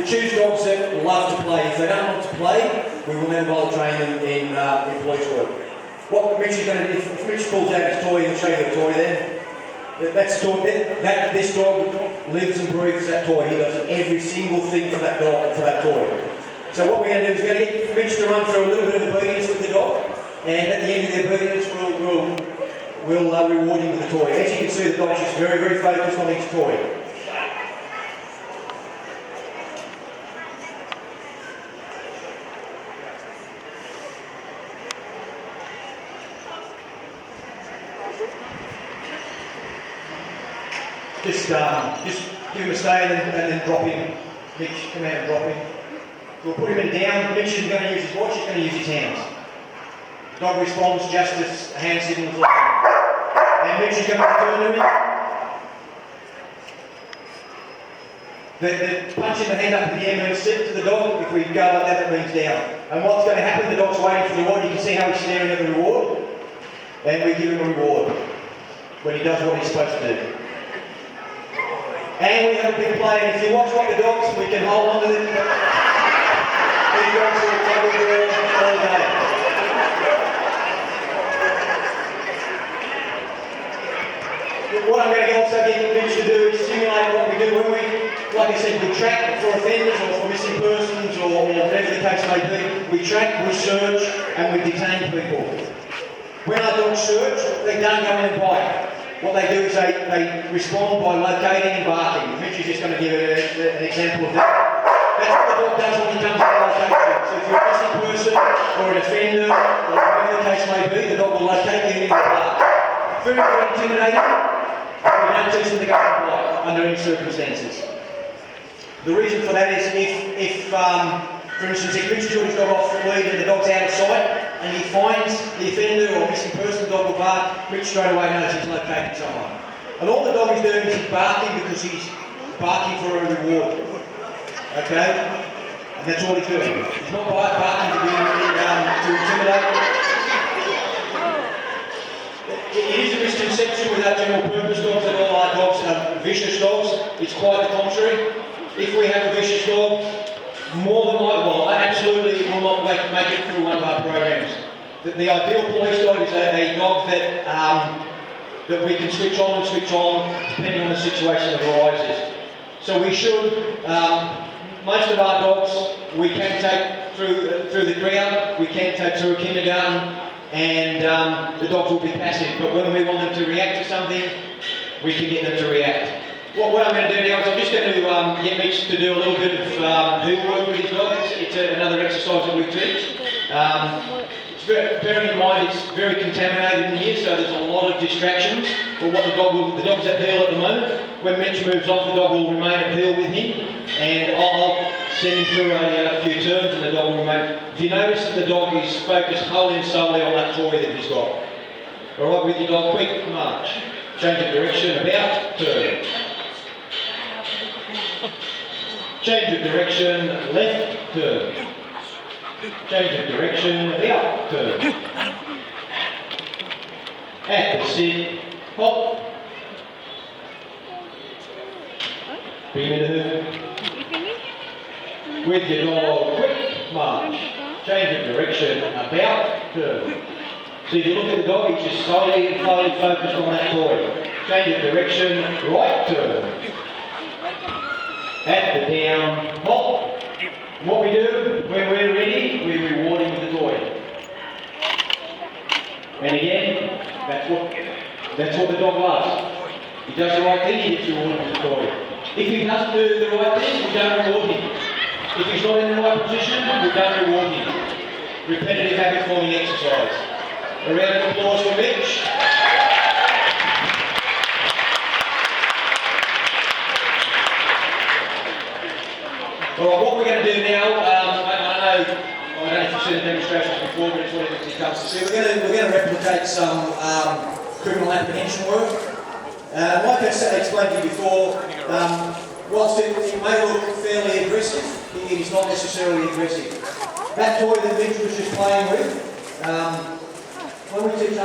choose dogs that love to play. If they don't want to play, we will then bowl train them in police work. What Mitch is going to do, if Mitch pulls out his toy, he'll show you the toy there. That's toy, this dog lives and breathes that toy. He does every single thing for that dog, for that toy. So what we're going to do is we're going to get Mitch to run through a little bit of obedience with the dog, and at the end of the obedience, we'll reward him with the toy. As you can see, the dog's just very, very focused on each toy. Just give him a stay and then drop him. Mitch, come out and drop him. We'll put him in down. Mitch is going to use his watch, he's going to use his hands. Dog responds just as hand signals are. And Mitch is going to return to him. The punch in the hand up in the air means sit to the dog. If we go like that, that means down. And what's going to happen, the dog's waiting for the reward. You can see how he's staring at the reward. And we give him a reward when he does what he's supposed to do. And we have a big play, and if you watch like the dogs, we can hold on to them. These dogs will tug the ball all day. What I'm going to also get Mitch to do is simulate what we do when we, like I said, we track for offenders or for missing persons or whatever the case may be. We track, we search, and we detain people. When our dogs search, they don't go in and bite. What they do is they respond by locating and barking. Mitch is just going to give an example of that. That's what the dog does when he comes to the location. So if you're a missing person or an offender or whatever the case may be, the dog will locate you and bark. Very, very intimidating. We don't teach them to go and bite under any circumstances. The reason for that is if for instance, if Mitch has got his dog off the lead and the dog's out of sight, and he finds the offender or missing person, the dog will bark, Mitch straight away knows he's located someone. And all the dog is doing is he's barking because he's barking for a reward. Okay? And that's all he's doing. He's not barking to intimidate. It is a misconception with our general purpose dogs that all our dogs are vicious dogs. It's quite the contrary. If we have a vicious dog, more than likely, well, absolutely will not make it through one of our programs. The ideal police dog is a dog that we can switch on and switch on depending on the situation that arises. So we should, most of our dogs we can take through the crowd, we can take through a kindergarten, and the dogs will be passive. But when we want them to react to something, we can get them to react. What I'm going to do now is I'm just going to get Mitch to do a little bit of heel work with his dog. It's another exercise that we teach. Bearing in mind it's very contaminated in here, so there's a lot of distractions. But what the dog's at heel at the moment. When Mitch moves off, the dog will remain at heel with him, and I'll send him through a few turns, and the dog will remain. If you notice that the dog is focused wholly and solely on that toy that he's got. All right, with your dog, quick march. Change of direction, about, turn. Change of direction, left, turn. Change of direction, about, turn. At the sit, hop. Bring me the hook. With your dog, quick march. Change of direction, about, turn. So if you look at the dog, he's just solely and fully focused on that toy. Change of direction, right turn. At the down, hop. What we do, when we're ready, we reward him with the toy. And again, that's what the dog loves. He does the right thing, he gets rewarded with the toy. If he doesn't do the right thing, we don't reward him. If he's not in the right position, we don't reward him. Repetitive habit forming exercise. A round of applause for Mitch. Alright, what we're going to do now, I don't know if you've seen the demonstrations before, but it's what it comes to see. We're going to replicate some criminal apprehension work. Like I explained to you before, whilst it may look fairly aggressive, it is not necessarily aggressive. That toy that Mitch was just playing with, when we teach